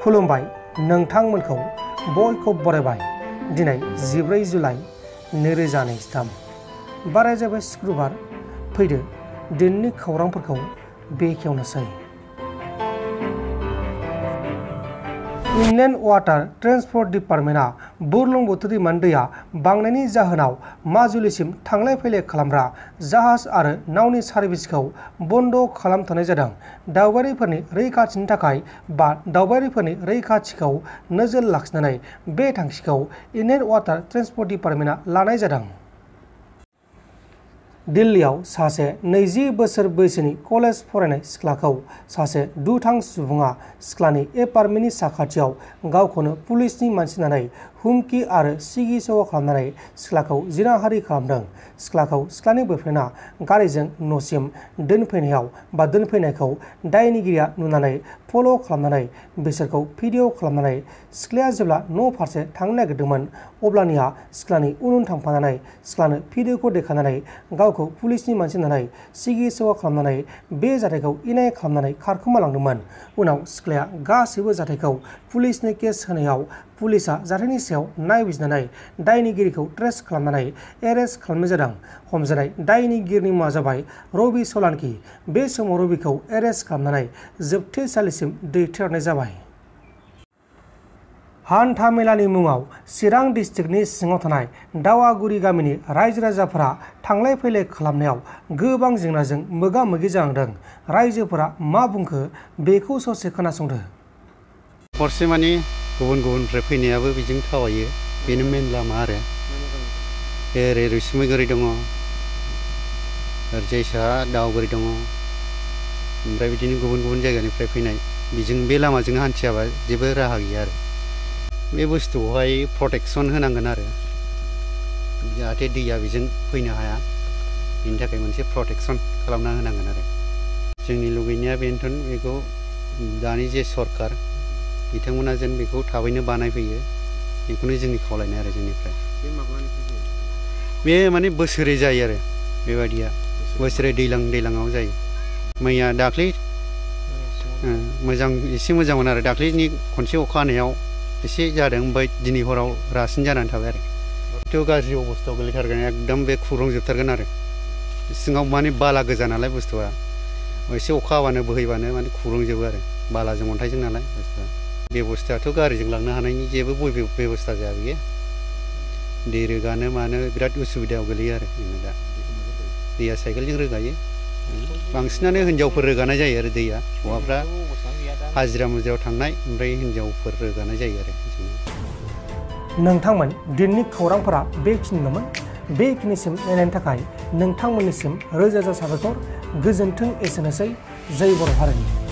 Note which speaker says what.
Speaker 1: खुलुमबाय नोंथांमोनखौ बयखौ बरायबाय दिनै 14 जुलाइ 2023 बाराय जाबाय शुक्रबार फैदो दिननि खौरांफोरखौ बेखेवनोसै। इंलेन्ड वाटार ट्रान्सपोर्ट डिपार्टमेन्टआ बुरलुंबुथुर दैमानि दैया बांनायनि जाहोनाव माजुलिसिम थांलाय फैलाय खालामग्रा जाहाज आरो नावनि सार्भिसखौ बन्द खालामथ'नाय जादों। दावबायारिफोरनि रैखाथिनि थाखाय बा दावबायारिफोरनि रैखाथिखौ नोजोर लाखिनानै बे थांखिखौ इंलेन्ड वाटार ट्रान्सपोर्ट डिपार्टमेन्टआ लानाय जादों। दिल्लीआव सासे 20 बोसोर बैसोनि कलेज फरायनाय सिख्लाखौ सासे दुथां सुबुङा सिख्लानि एपार्टमेन्टनि साखाथियाव गावखौनो पुलिसनि मानसि होननानै हुमखि आरो सिगि-सग खालामनानै सिख्लाखौ जिनाहारि खालामदों। सिख्लाखौ सिख्लानि बयफ्रेन्डआ गारिजों न'सिम दोनफैनायखौ दायनिगिरिया नुनानै फल' खालामनानै बिसोरखौ भिडिअ खालामनानै सिख्लाया जेब्ला न' फारसे थांनो नागिरदोंमोन अब्लानिया सिख्लानि उन थांफानानै सिख्लानो भिडिअखौ देखायनानै गावखौ पुलिसनि मानसि होननानै सिगि-सग खालामनानै बे जाथायखौ इनाय खालामनानै खारखोमालांदोंमोन। उनाव सिख्लाया गासैबो जाथायखौ पुलिसनो केस होनायाव पुलिसआ जाथायनि सायाव नायबिजिरनानै दायनिगिरिखौ ट्रेस खालामनानै एरेस्ट खालामनाय जादों। हमजानाय दायनिगिरिनि मुङा जाबाय रबि सलानकि। बे समाव रबिखौ एरेस्ट खालामनानै जोबथेसालिसिम दैथायहरनाय जाबाय। हान्था-मेलानि मुङाव चिरां डिस्ट्रिक्टनि सिङाव थानाय दावागुरि गामिनि रायजो राजाफोरा थांलाय फैलाय खालामनायाव गोबां जेंनाजों मोगा-मोगि जानांदों। रायजोफोरा मा बुंखो बेखौ ससे खोनासंदो।
Speaker 2: हरसे माने गुबुननिफ्राय फैनायाबो बिजों थावायो, बेनो मेन लामा आरो ओरै रैसुमैगुरि दङ, ओरैजाय साहा दावगुरि दङ, ओमफ्राय बिदिनो गुबुन जायगानिफ्राय फैनाय बिजों बे लामाजों हान्थियाबा जेबो राहा गैया आरो बे बुस्थुखौहाय प्रटेकसन होनांगोन आरो जाहाथे दैया बेजों फैनो हाया, बेनि थाखाय मोनसे प्रटेकसन खालामना होनांगोन आरो जोंनि लुगैनाया बेनोथ' बेखौ दानि जे सरकार बिथांमोना जेन बेखौ थाबैनो बानायफैयो बेखौनो जोंनि खावलायनाय आरो जोंनिफ्राय। बे माने बोसोरै जायो आरो बेबायदिया बोसोरै दैज्लाङाव जायो। मैया दाख्लै एसे मोजांमोन आरो दाख्लैनि खनसे अखा हानायाव एसे जादों, ओमफ्राय दिनै हराव रासिन जानानै थाबाय आरो थ' गाज्रि अबस्थायाव गोलैथारगोन, एकदम बे खुरखांजोबथारगोन आरो सिङाव माने बाला गोजा नालाय बुस्थुआ, एसे अखा हाबानो बोहैबानो माने खुरखांजोबो आरो बालाजों अन्थाइजों नालाय बुस्थुआ। बेबस्थायाथ' गारिजों लांनो हानायनि जेबो बेबस्था जाया, बेयो दै रोगानो मानो बिराद उसुबिदायाव गोलैयो आरो जोङो दा दैया साइकेलजों रोगायो, बांसिनानो हिनजावफोर रोगानाय जायो आरो दैया, हौवाफ्रा हाजिरा मुजिरायाव थांनाय, ओमफ्राय हिनजावफोर रोगानाय जायो आरो
Speaker 1: नोंथांमोन दिननि खौरांफोरा बेखिनिल'मोन। बेखिनिसिम नायनायनि थाखाय नोंथांमोननिसिम रोजा रोजा साबायखर। गोजोन्थों। एसेनोसै। जय बर' हारिनि।